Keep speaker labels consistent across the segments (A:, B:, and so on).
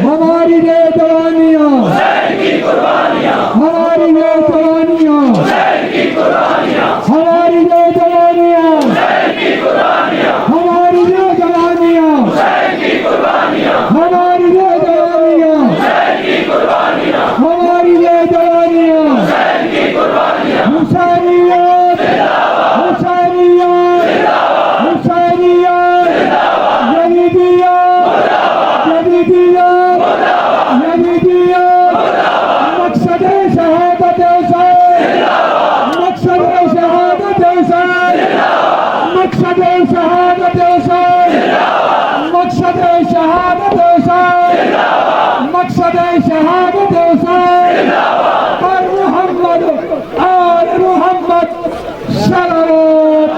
A: ہماری یہ جوانیاں ہماری یہ جوانیاں ہماری یہ جوانیاں ہماری یہ جوانیاں ہماری یہ جوانیاں ہماری یہ جوانیاں حسینیت حسینیت حسینیت یزیدیت یزیدیت یزیدیت مقصد شہادت حسین مقصد شہادت حسین مقصد شہادت حسین مقصد شہادت حسین مقصد شہادت حسین پر محمد آل محمد صلوات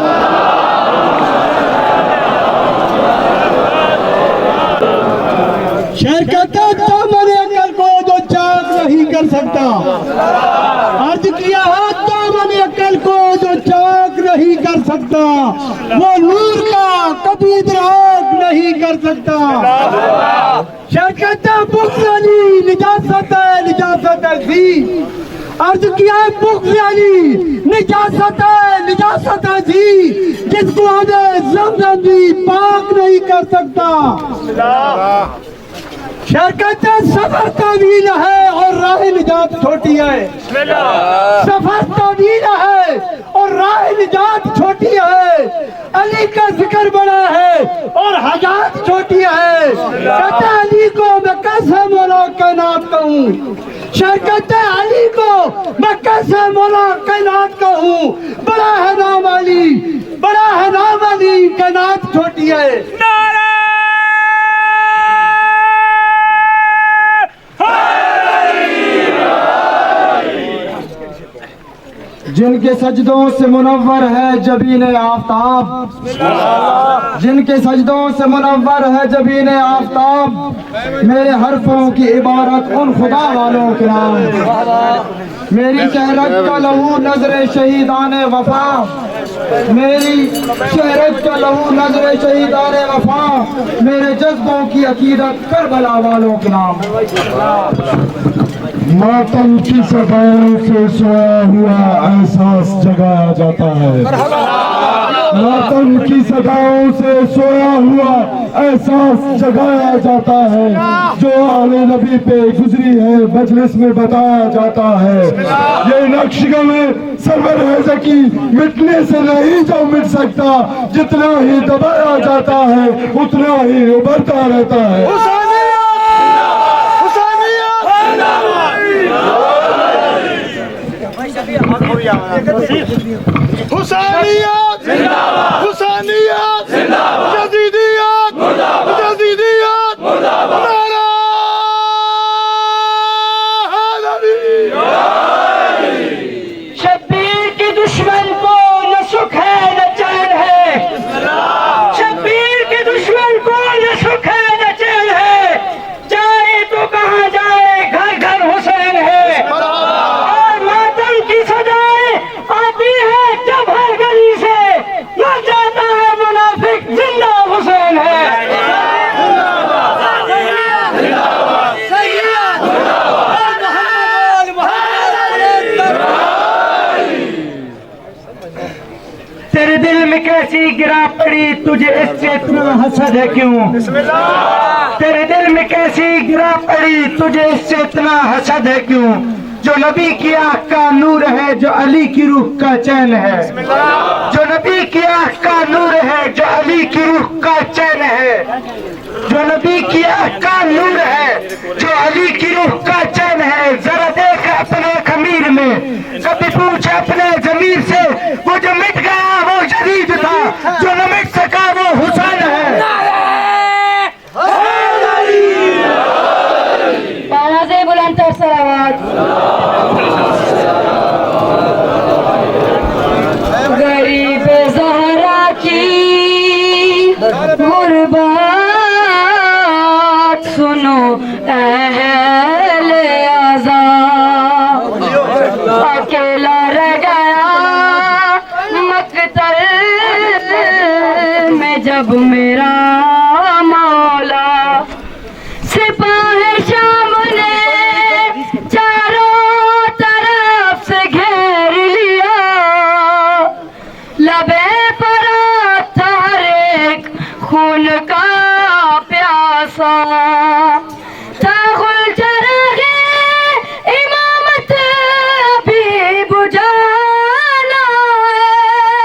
A: شہر کہتا دامن عقل کو جو چاک نہیں کر سکتا عرض کیا ہے دامن عقل کو جو چاک نہیں کر سکتا وہ نور کا کبھی ادراک نہیں کر سکتا شہر کہتا بغض علی نجاست ہے نجاست ہے زی عرض کیا ہے بغض علی نجاست ہے نجاست ہے زی جس کو ہمیں زمزم بھی پاک نہیں کر سکتا شہر کہتے ہیں سفر طویل ہے اور راہ نجات چھوٹی ہے سفر طویل ہے اور راہ نجات چھوٹی ہے علی کا ذکر بڑا ہے اور حاجات چھوٹی ہے کہتے ہیں علی کو میں کیسے مولا کائنات کہوں شہر کہتے ہیں علی کو میں کیسے مولا کائنات کہوں بڑا ہے نام علی بڑا ہے نام علی کائنات چھوٹی ہے جن کے سجدوں سے منور ہے جبین آفتاب جن کے سجدوں سے منور ہے جبین آفتاب میرے حرفوں کی عبارت ان خدا والوں کے نام میری شہرت کا لہو نظر شہیدان وفا میری شہرت کا لہو نظر شہیدان وفا میرے جذبوں کی عقیدت کربلا والوں کے نام ماتم کی صداؤں سے سویا ہوا احساس جگایا جاتا ہے ماتم کی صداؤں سے سویا ہوا احساس جگایا جاتا ہے جو آل نبی پہ گزری ہے مجلس میں بتایا جاتا ہے یہ نقش میں سرور ہے ذکی مٹنے سے نہیں جو مٹ سکتا جتنا ہی دبایا جاتا ہے اتنا ہی ابھرتا رہتا ہے حسینیت حسینیت یزیدیت یزیدیت نعرہ حیدری شبیر کی دشمن کو نہ سکھ ہے نہ چین ہے شبیر کی دشمن کو نہ سکھ ہے نہ چین ہے جائے تو کہاں جائے گھر گھر حسین ہے اور ماتم کی سجائے آتی ہے جب ہر گلی سے مر جاتا ہے منافق زندہ حسین ہے تیرے دل میں کیسی گرا پڑی تجھے اس سے اتنا حسد ہے کیوں تیرے دل میں کیسی گرا پڑی تجھے اس سے اتنا حسد ہے کیوں
B: جو نبی کی آنکھ کا نور ہے جو علی کی روح کا چین ہے، جو نبی کی آنکھ کا نور ہے جو علی کی روح کا چین ہے، جو نبی کی آنکھ کا نور ہے جو علی کی روح کا چین ہے۔ ذرا دیکھ اپنے خمیر میں، کبھی پوچھ اپنے ضمیر سے، وہ جو مٹ گیا وہ شدید تھا، جو نہ مٹ سکا وہ حسین ہے۔
C: بالا سے بلند تر سر آواز۔ غریب زہرا کی غربت سنو اہل عزا، اکیلا رہ گیا مقتل میں جب میرا مولا، سپاہ شام نے چاروں طرف سے گھیر لیا، لبے پر تھا ہر ایک خون کا پیاسا، تھا غل چراغ امامت بھی بجھانا ہے،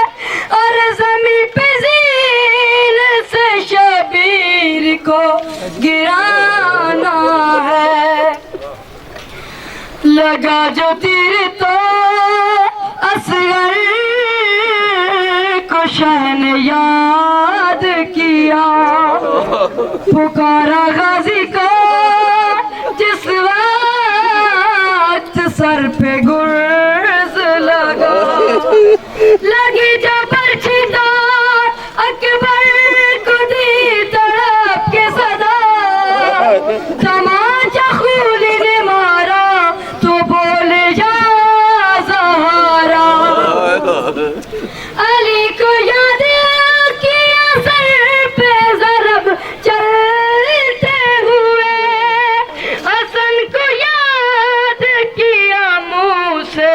C: اور زمین پہ زین سے شبیر کو گرانا ہے۔ لگا جو تیر تو اصغر کو شہ نے یاد کیا، پکارا غازی کو جس وقت سر پہ گرز لگا، لگی جو برچھی تو اکبر کو دی تڑپ کے صدا، تمانچہ خولی نے مارا تو بولے یا زہرا، علی کو یاد کیا سر پہ ضرب چلتے ہوئے، حسن کو یاد کیا منہ سے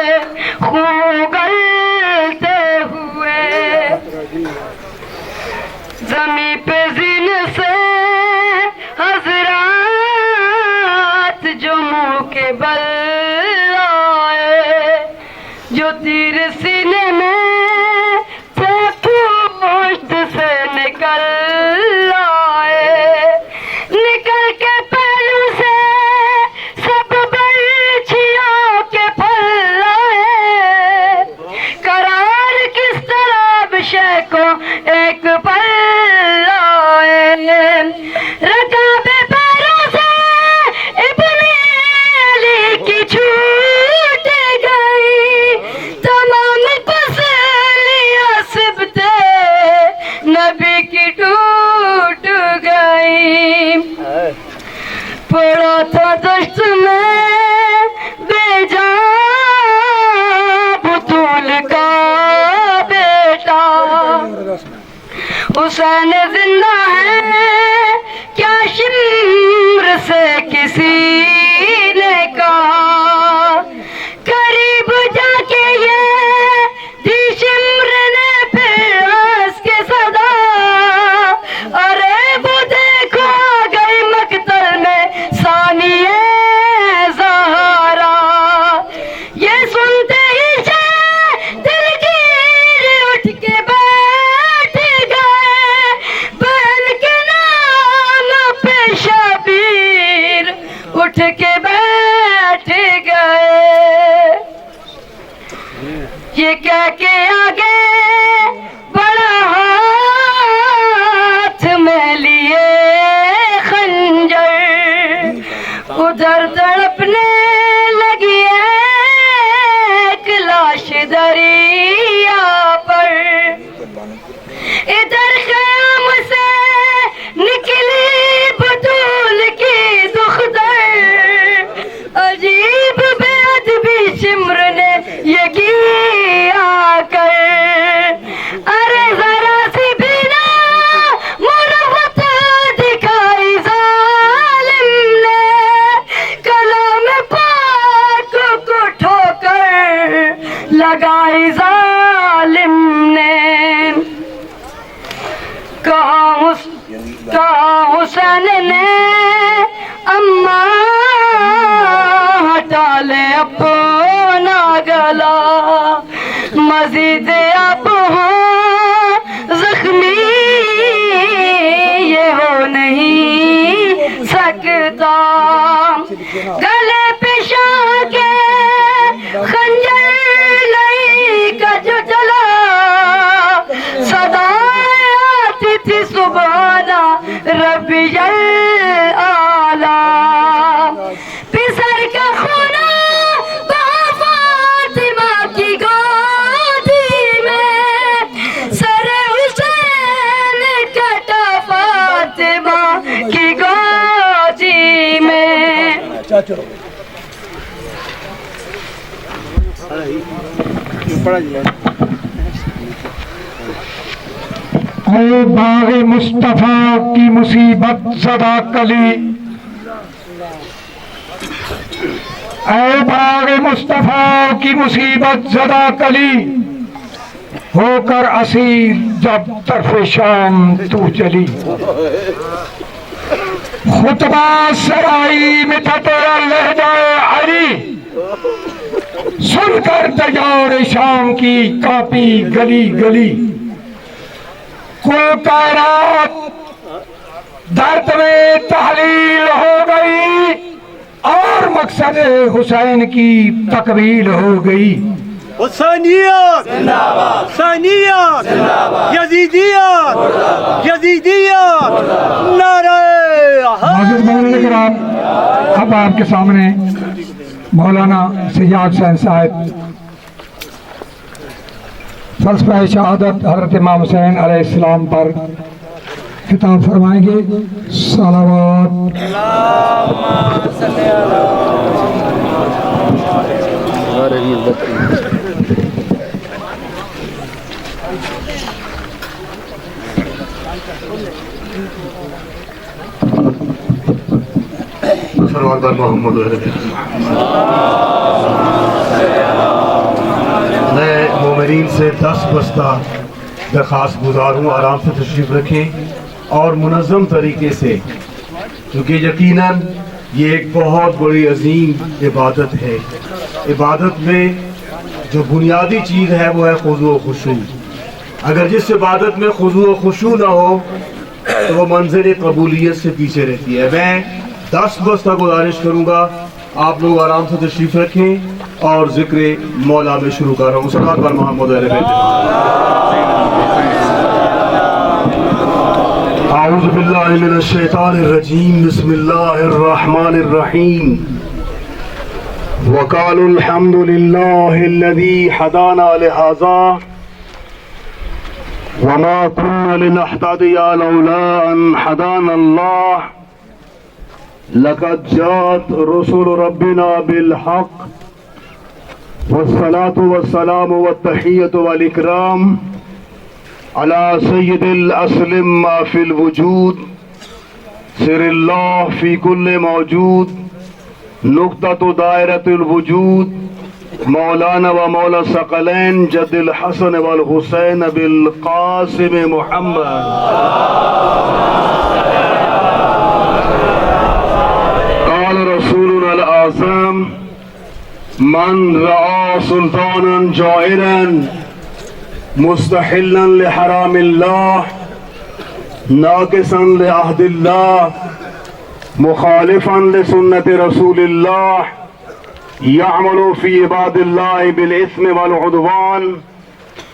C: خون گلتے ہوئے، زمین پہ زین سے حضرات جو منہ کے بل آئے، جو تیر سینے میں تھے پشت سے نکل آئے، نکل کے پہلو سے سب برچھیوں کے پھل آئے، قرار کس طرح بشے کو ایک پل آئے، رکابے پیروں سے ابن علی کی چھوٹ گئی، تمام پسلیاں سبتے نبی کی ٹوٹ گئی، پڑا تھا دشت میں بے جان بطول کا بیٹا، حسین زندہ ہے کیا شمر سے کسی نے کہا، قریب جا کے یہ دی شمر نے پھر ہنس کے صدا، ارے وہ دیکھو آ گئی مقتل میں ثانیہ زہرا، یہ سنتے ہی دلگیر اٹھ کے بیٹھ گئے، بہن کے نام پہ شبیر اٹھ کے بیٹھ گئے، یہ کہہ کے آگے بڑا ہاتھ میں لیے خنجر، ادھر تڑپنے لگی ایک لاش دریا پر، ادھر خیام سے نکلی بطول کی دختر، عجیب بے ادبی شمر نے یہ کیا کر، ارے ذرا سی بھی نہ مروت دکھائی ظالم نے، کلام پاک کو ٹھوکر لگائی ظالم نے، کہا حسین نے اماں ہٹا لے اپنا گلا مزید اب ہوں زخمی یہ ہو نہیں سکتا گلے پیشہ کے خنجر لئی کا جو چلا صدا آتی تھی سبحانہ ربی الاعلیٰ پسر کا خونا فاطمہ کی گودی میں سر حسین کٹا فاطمہ کی گودی میں
B: اے باغ مصطفیٰ کی مصیبت زدہ کلی اے باغ مصطفیٰ کی مصیبت زدہ کلی ہو کر اسیر جب طرف شام تو چلی خطبہ سرائی میں تھا تیرا لہجہ علی سن کر تجار شام کی کاپی گلی گلی کل کائنات درد میں تحلیل ہو گئی اور مقصد حسین کی تکمیل ہو گئی
A: حسینیت حسینیت یزیدیت یزیدیت نعرہ
B: معزز مولانا کرام اب آپ کے سامنے مولانا سجاد حسین صاحب فلسفہ شہادت حضرت امام حسین علیہ السلام پر خطاب فرمائیں گے صلوات
D: صلوات بر محمد و اہل بیت۔ میں مومنین سے 10 بستہ درخواست گزار ہوں آرام سے تشریف رکھیں اور منظم طریقے سے، کیونکہ یقیناً یہ ایک بہت بڑی عظیم عبادت ہے۔ عبادت میں جو بنیادی چیز ہے وہ ہے خضوع و خشوع۔ اگر جس عبادت میں خضوع و خشوع نہ ہو تو وہ منزل قبولیت سے پیچھے رہتی ہے۔ میں 10 بستہ گزارش کروں گا، آپ لوگ آرام سے تشریف رکھیں اور ذکر مولا میں شروع کر رہا ہوں۔ صلوات بر محمد و اہل بیت۔ اعوذ باللہ من الشیطان الرجیم، بسم اللہ الرحمن الرحیم۔ وقالوا الحمد للہ الذی ہدانا لہذا وما كنا لنهتدي لولا ان هدانا الله لقد جاءت رسل ربنا بالحق والصلاة والسلام والتحية والإكرام على سيد الأسلم ما في الوجود سر الله في كل موجود نقطة دائرة الوجود مولانا ومولا الثقلين جد الحسن والحسين بالقاسم محمد قال رسولنا الأعظم من رأى سلطانا جائرا مستحلا لحرام الله ناقصا لعهد الله مخالفا لسنة رسول الله يعمل في عباد الله بالإثم والعدوان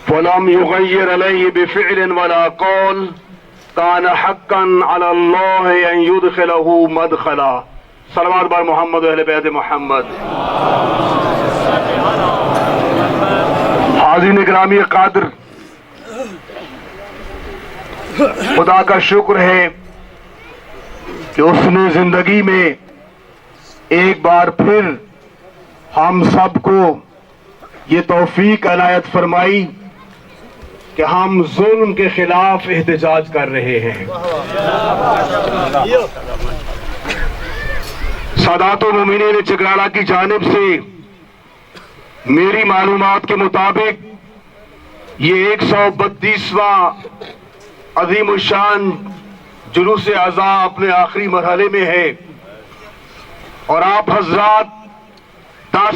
D: فلم يغير عليه بفعل ولا قول كان حقا على الله أن يدخله مدخلا۔ صلوات بر محمد و اہل بیت محمد۔ حاضرین گرامی قادر، خدا کا شکر ہے کہ اس نے زندگی میں ایک بار پھر ہم سب کو یہ توفیق عنایت فرمائی کہ ہم ظلم کے خلاف احتجاج کر رہے ہیں۔ سادات و مومنین چکراڑا کی جانب سے میری معلومات کے مطابق یہ 132واں عظیم الشان جلوس اعزاء اپنے آخری مرحلے میں ہے، اور آپ حضرات 10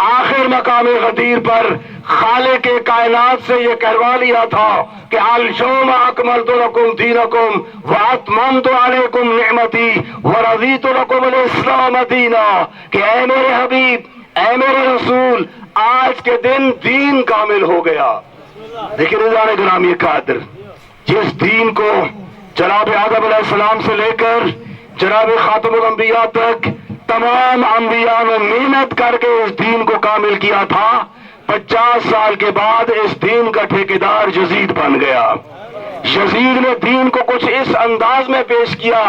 E: آخر مقام غدیر پر خالق کائنات سے یہ کہلوا لیا تھا کہ اليوم اکملت لکم دینکم واتممت علیکم نعمتی ورضیت لکم الاسلام دینا، کہ اے میرے حبیب، اے میرے رسول، آج کے دن دین کامل ہو گیا۔ لیکن رضوان گرامی قادر، جس دین کو جناب آدم علیہ السلام سے لے کر جناب خاتم الانبیاء تک تمام انبیاء نے محنت کر کے اس دین کو کامل کیا تھا، 50 سال کے بعد اس دین کا ٹھیکیدار یزید بن گیا۔ یزید نے دین کو کچھ اس انداز میں پیش کیا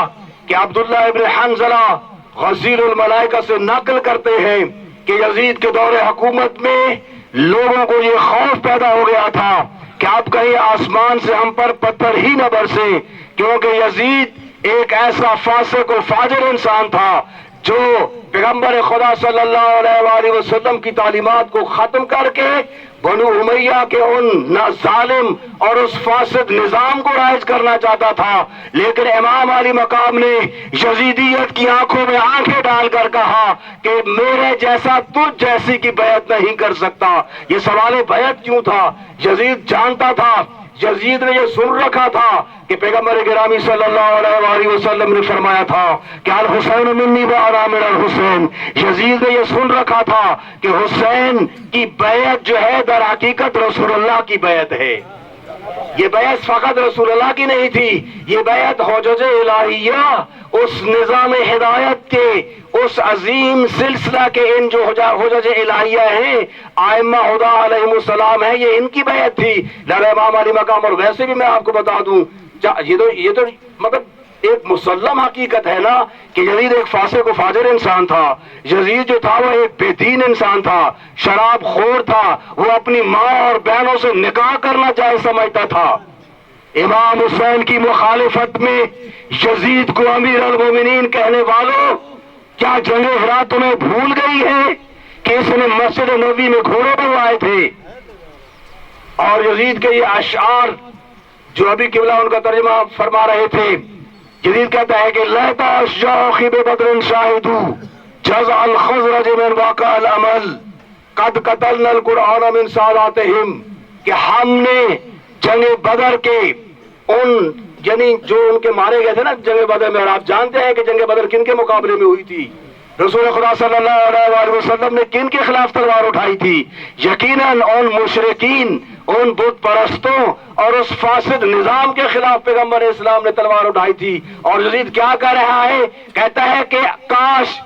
E: کہ عبداللہ ابن حنظلہ غسیل الملائکہ سے نقل کرتے ہیں کہ یزید کے دور حکومت میں لوگوں کو یہ خوف پیدا ہو گیا تھا کہ اب کہیں آسمان سے ہم پر پتھر ہی نہ برسے، کیونکہ یزید ایک ایسا فاسق و فاجر انسان تھا جو پیغمبر خدا صلی اللہ علیہ وآلہ وسلم کی تعلیمات کو ختم کر کے بنو امیہ کے ان ظالم اور اس فاسد نظام کو رائج کرنا چاہتا تھا۔ لیکن امام علی مقام نے یزیدیت کی آنکھوں میں آنکھیں ڈال کر کہا کہ میرے جیسا تجھ جیسی کی بیعت نہیں کر سکتا۔ یہ سوال بیعت کیوں تھا؟ یزید جانتا تھا، یزید نے یہ سن رکھا تھا کہ پیغمبر گرامی صلی اللہ علیہ وآلہ وسلم نے فرمایا تھا کہ الحسین منی وانا من الحسین۔ یزید نے یہ سن رکھا تھا کہ حسین کی بیعت جو ہے در حقیقت رسول اللہ کی بیعت ہے۔ یہ بیعت فقط رسول اللہ کی نہیں تھی، یہ بیعت حجج الہیہ، اس نظام ہدایت کے اس عظیم سلسلہ کے ان جو حجج الہیہ ہیں، ائمہ ہدی علیہم السلام ہیں، یہ ان کی بیعت تھی۔ لہذا امام علی مقام، اور ویسے بھی میں آپ کو بتا دوں، یہ تو مطلب ایک مسلم حقیقت ہے نا کہ یزید ایک فاسق و فاجر انسان تھا۔ یزید جو تھا وہ ایک بے دین انسان تھا، شراب خور تھا، وہ اپنی ماں اور بہنوں سے نکاح کرنا جائز سمجھتا تھا۔ امام حسین کی مخالفت میں یزید کو امیر المومنین کہنے والوں، کیا جنگ ہرا تمہیں بھول گئی ہے کہ اس نے مسجد نبوی میں گھوڑے بنوائے تھے؟ اور یزید کے یہ اشعار جو ابھی قبلہ ان کا ترجمہ فرما رہے تھے، یزید کہتا ہے کہ لہتا اشجاع خیب بدر شاہدو جزع الخزرج من واقع العمل قد قتلنا القرآن من ساداتہم، کہ ہم نے جنگ بدر کے ان یعنی جو ان کے مارے گئے تھے نا جنگ بدر میں، اور آپ جانتے ہیں کہ جنگ بدر کن کے مقابلے میں ہوئی تھی؟ رسول خدا صلی اللہ علیہ وآلہ وسلم نے کن کے خلاف تلوار اٹھائی تھی؟ یقیناً ان مشرکین، ان بت پرستوں اور اس فاسد نظام کے خلاف پیغمبر اسلام نے تلوار اٹھائی تھی۔ اور یزید کیا کہہ رہا ہے؟ کہتا ہے کہ کاش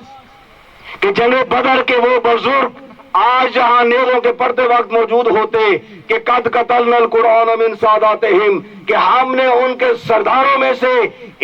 E: کہ جنگ بدر کے وہ بزرگ آج جہاں نیزوں کے پڑتے وقت موجود ہوتے کہ قد قتلنا القرآن من ساداتہم، کہ ہم نے ان کے سرداروں میں سے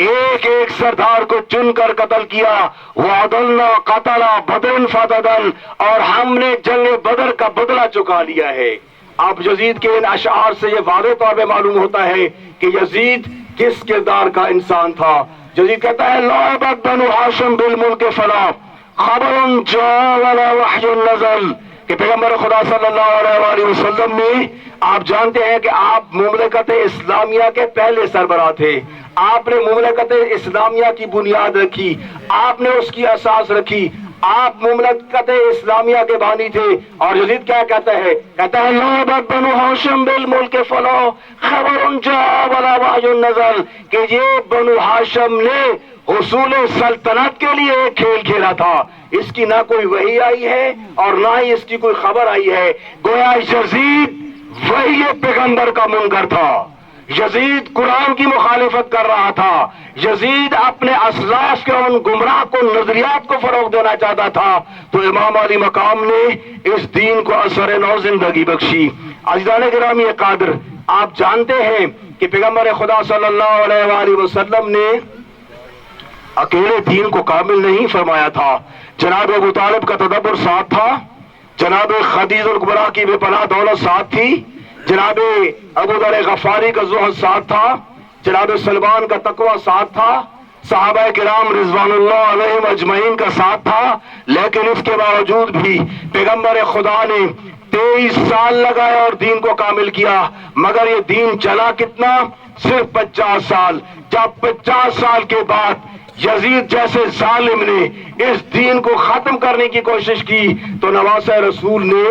E: ایک ایک سردار کو چن کر قتل کیا، وعدلنا قتل بدر فددل، اور ہم نے جنگ بدر کا بدلہ چکا لیا ہے۔ اب یزید کے ان اشعار سے یہ واضح طور پہ معلوم ہوتا ہے کہ یزید کس کردار کا انسان تھا۔ یزید کہتا ہے لعبت بنو ہاشم بالملک فلا خبر جاء ولا وحی نزل، کہ پیغمبر خدا صلی اللہ علیہ وآلہ وسلم نے، آپ جانتے ہیں کہ آپ مملکت اسلامیہ کے پہلے سربراہ تھے، آپ نے مملکت اسلامیہ کی بنیاد رکھی، آپ نے اس کی اساس رکھی، آپ مملکت اسلامیہ کے بانی تھے۔ اور یزید کیا کہتا ہے؟ کہتا ہے لعبت بنو ہاشم بالملک فلا خبر جاء ولا وحی نزل، کہ یہ بنو ہاشم نے حصول سلطنت کے لیے ایک کھیل کھیلا تھا، اس کی نہ کوئی وحی آئی ہے اور نہ ہی اس کی کوئی خبر آئی ہے۔ گویا یزید وحی پیغمبر کا منکر تھا، یزید قرآن کی مخالفت کر رہا تھا، یزید اپنے اسلاف کے ان گمراہ کو نظریات کو فروغ دینا چاہتا تھا۔ تو امام علی مقام نے اس دین کو اثر نو زندگی بخشی۔ عزیزان گرامی قادر، آپ جانتے ہیں کہ پیغمبر خدا صلی اللہ علیہ وآلہ وسلم نے اکیلے دین کو کامل نہیں فرمایا تھا، جناب ابو طالب کا تدبر ساتھ تھا، جناب خدیجہ الکبریٰ کی بے پناہ دولت ساتھ تھی، جناب ابو ذر غفاری کا زہد ساتھ تھا، جناب سلمان کا تقوی ساتھ تھا، صحابہ کرام رضوان اللہ علیہم اجمعین کا ساتھ تھا۔ لیکن اس کے باوجود بھی پیغمبر خدا نے 23 سال لگائے اور دین کو کامل کیا، مگر یہ دین چلا کتنا؟ صرف 50 سال۔ جب 50 سال کے بعد یزید جیسے ظالم نے اس دین کو ختم کرنے کی کوشش کی تو نواسہ رسول نے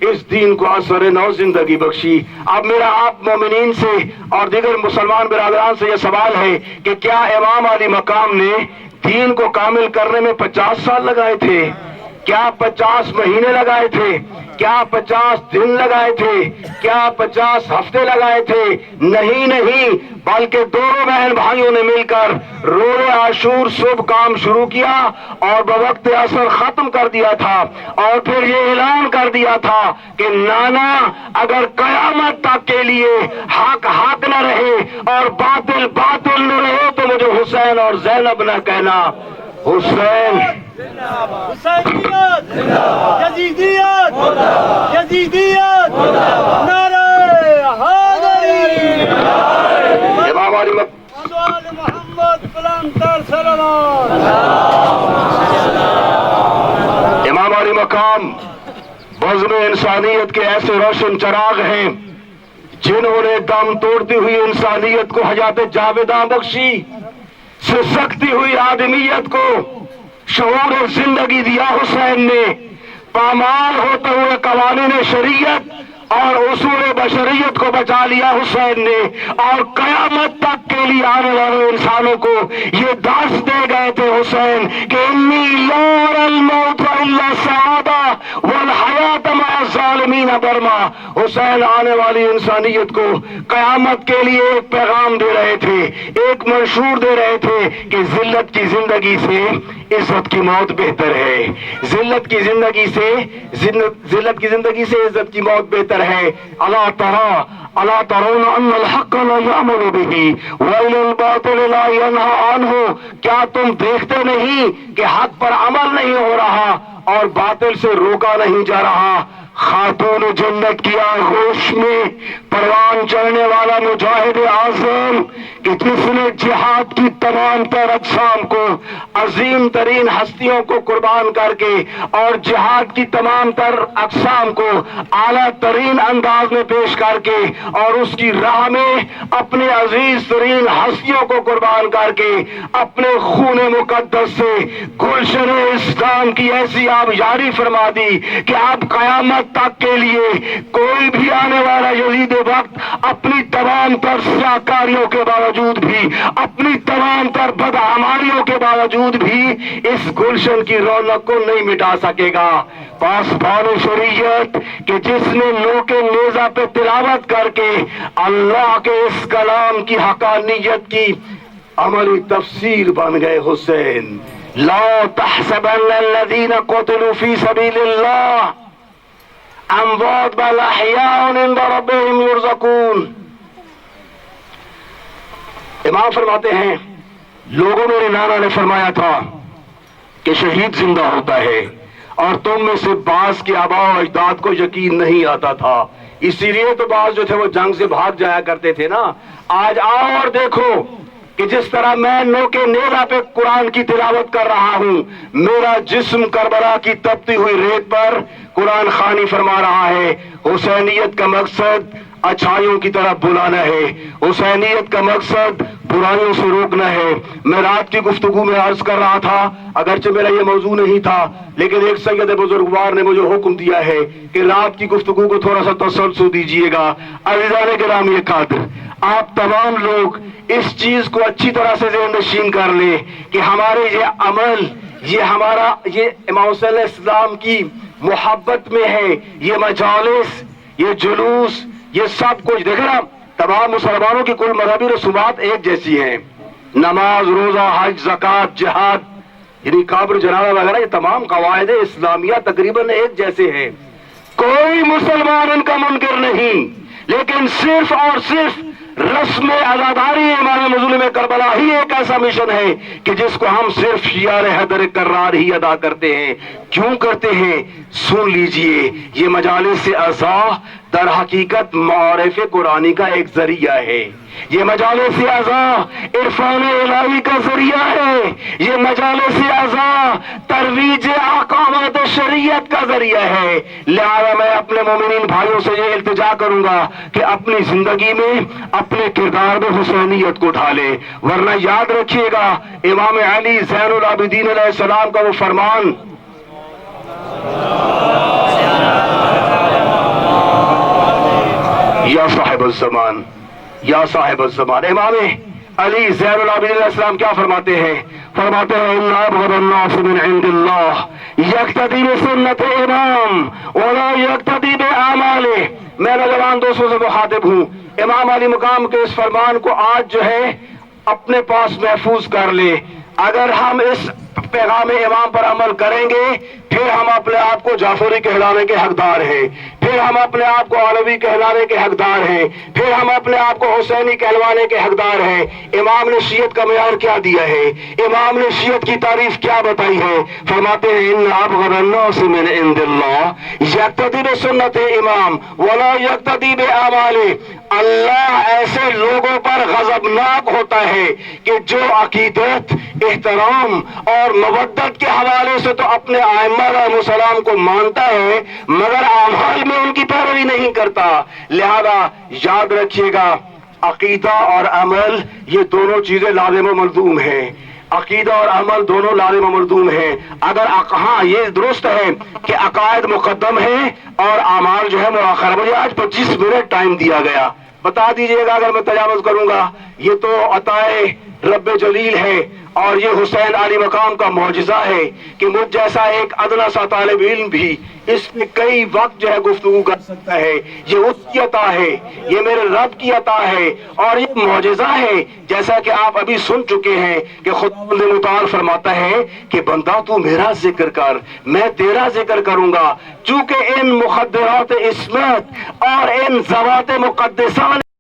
E: اس دین کو اثر نو زندگی بخشی۔ اب میرا آپ مومنین سے اور دیگر مسلمان برادران سے یہ سوال ہے کہ کیا امام علی مقام نے دین کو کامل کرنے میں 50 سال لگائے تھے؟ کیا 50 مہینے لگائے تھے؟ کیا 50 دن لگائے تھے؟ کیا 50 ہفتے لگائے تھے؟ نہیں نہیں، بلکہ دونوں بہن بھائیوں نے مل کر روز عاشور صبح کام شروع کیا اور بوقت عصر ختم کر دیا تھا، اور پھر یہ اعلان کر دیا تھا کہ نانا اگر قیامت تک کے لیے حق حق نہ رہے اور باطل باطل نہ رہے تو مجھے حسین اور زینب نہ کہنا۔ حسین
A: حسینیت یزیدیت یزیدیت نعرہ حیدری
E: امام علی
A: آل محمد پلانتر سلام۔
E: امام علی مقام بزم انسانیت کے ایسے روشن چراغ ہیں جنہوں نے دم توڑتی ہوئی انسانیت کو حیات جاویداں بخشی، سسکتی ہوئی آدمیت کو شعور زندگی دیا حسین نے، پامال ہوتے ہوئے قوانین شریعت اور اصول بشریت کو بچا لیا حسین نے، اور قیامت تک کے لیے آنے والے انسانوں کو یہ درس دے گئے تھے حسین کہ انی لا اری الموت الا سعادہ والحیات مع الظالمین برما۔ حسین آنے والی انسانیت کو قیامت کے لیے ایک پیغام دے رہے تھے، ایک منشور دے رہے تھے کہ ذلت کی زندگی سے عزت کی موت بہتر ہے، ذلت کی زندگی سے عزت کی موت بہتر ہے۔ الا ترون ان الحق لا یعمل به وإلى الباطل لا ينهى عنه، کیا تم دیکھتے نہیں کہ حق پر عمل نہیں ہو رہا اور باطل سے روکا نہیں جا رہا؟ خاتون جنت کی آغوش میں پروان چڑھنے والا مجاہد اعظم کہ جس نے جہاد کی تمام تر اقسام کو، عظیم ترین ہستیوں کو قربان کر کے اور جہاد کی تمام تر اقسام کو اعلیٰ ترین انداز میں پیش کر کے اور اس کی راہ میں اپنے عزیز ترین ہستیوں کو قربان کر کے اپنے خون مقدس سے گلشن اسلام کی ایسی آبیاری فرما دی کہ اب قیامت تک کے لیے کوئی بھی آنے والا یزید وقت اپنی تمام تر سیاکاریوں کے باوجود بھی، اپنی تمام تر بدعمالیوں کے باوجود بھی اس گلشن کی رونق کو نہیں مٹا سکے گا۔ پاسبان شریعت کہ جس نے نو کے نیزہ پہ تلاوت کر کے اللہ کے اس کلام کی حقانیت کی عملی تفسیر بن گئے حسین۔ لا تحسبن الذین قتلوا فی سبیل اللہ اموات بل احیاء عند ربهم یرزقون۔ امام فرماتے ہیں لوگوں میرے نانا نے فرمایا تھا کہ شہید زندہ ہوتا ہے، اور تم میں سے بعض کے آباء و اجداد کو یقین نہیں آتا تھا، اسی لیے تو بعض جو تھے وہ جنگ سے بھاگ جایا کرتے تھے نا۔ آج آؤ اور دیکھو کہ جس طرح میں نو کے نیزہ پہ قرآن کی تلاوت کر رہا ہوں، میرا جسم کربلا کی تپتی ہوئی ریت پر قرآن خوانی فرما رہا ہے۔ حسینیت کا مقصد اچھائیوں کی طرف بلانا ہے، حسینیت کا مقصد برائیوں سے روکنا ہے۔ میں رات کی گفتگو میں عرض کر رہا تھا، اگرچہ میرا یہ موضوع نہیں تھا، لیکن ایک سید بزرگوار نے مجھے حکم دیا ہے کہ رات کی گفتگو کو تھوڑا سا تسلسل دیجئے گا۔ عزیزان گرامی قدر، آپ تمام لوگ اس چیز کو اچھی طرح سے ذہن نشین کر لیں کہ ہمارے یہ عمل، یہ امام حسین علیہ السلام کی محبت میں ہے، یہ مجالس، یہ جلوس، یہ سب کچھ دیکھیں نا، تمام مسلمانوں کی کل مذہبی رسومات ایک جیسی ہیں، نماز، روزہ، حج، زکوٰۃ، جہاد، یعنی قبر، جنازہ وغیرہ، یہ تمام قواعد اسلامیہ تقریباً ایک جیسے ہیں، کوئی مسلمان ان کا منکر نہیں، لیکن صرف اور صرف رسم عزاداری امام مظلوم کربلا ہی ایک ایسا مشن ہے کہ جس کو ہم صرف شعار حیدر کرار ہی ادا کرتے ہیں۔ کیوں کرتے ہیں؟ سن لیجئے، یہ مجالس اعضا در حقیقت معارف قرآنی کا ایک ذریعہ ہے، یہ مجالس اعضا عرفان الہی کا ذریعہ ہے، یہ مجالس اعضا ترویج احکامات شریعت کا ذریعہ ہے۔ لہذا میں اپنے مومنین بھائیوں سے یہ التجا کروں گا کہ اپنی زندگی میں اپنے کردار میں حسینیت کو ڈھالیں، ورنہ یاد رکھیے گا امام علی زین العابدین علیہ السلام کا وہ فرمان، یا صاحب الزمان یا صاحب الزمان، امام علی زین العابدین علیہ السلام کیا فرماتے ہیں؟ فرماتے ہیں ان ابغض الناس من عند اللہ یقتدی بسنت امام ولا یقتدی باعماله۔ میں نوجوان دوستوں سے مخاطب ہوں، امام علی مقام کے اس فرمان کو آج جو ہے اپنے پاس محفوظ کر لے۔ اگر ہم اس پیغام امام پر عمل کریں گے پھر ہم اپنے آپ کو جعفری کہلانے کے حقدار ہیں، پھر ہم اپنے آپ کو علوی کہلانے کے حقدار ہیں، پھر ہم اپنے آپ کو حسینی کہلوانے کے حقدار ہیں۔ امام نے شیعت کا معیار کیا دیا ہے؟ امام نے شیعت کی تعریف کیا بتائی ہے؟ فرماتے ہیں ان ابغض الناس من عند اللہ یقتدی بسنت امام ولا یقتدی باعماله۔ اللہ ایسے لوگوں پر غضبناک ہوتا ہے کہ جو عقیدت، احترام اور مودت کے حوالے سے تو اپنے ائمہ علیہ السلام کو مانتا ہے مگر اعمال میں ان کی پیروی نہیں کرتا۔ لہذا یاد رکھیے گا عقیدہ اور عمل یہ دونوں چیزیں لازم و ملزوم ہیں، عقیدہ اور عمل دونوں لازم و ملزوم ہیں۔ اگر ہاں یہ درست ہے کہ عقائد مقدم ہیں اور اعمال جو ہے مؤخر۔ مجھے آج 25 منٹ ٹائم دیا گیا، بتا دیجئے گا اگر میں تجاوز کروں گا۔ یہ تو عطائے رب جلیل ہے اور یہ حسین علی مقام کا معجزہ ہے کہ مجھ جیسا ایک ادنا سا طالب علم بھی اس میں کئی وقت جو ہے گفتگو کر سکتا ہے۔ یہ اس کی عطا ہے، یہ میرے رب کی عطا ہے اور یہ معجزہ ہے، جیسا کہ آپ ابھی سن چکے ہیں کہ خداوند متعال فرماتا ہے کہ بندہ تو میرا ذکر کر میں تیرا ذکر کروں گا، چونکہ ان مخدرات عصمت اور ان ذوات مقدسہ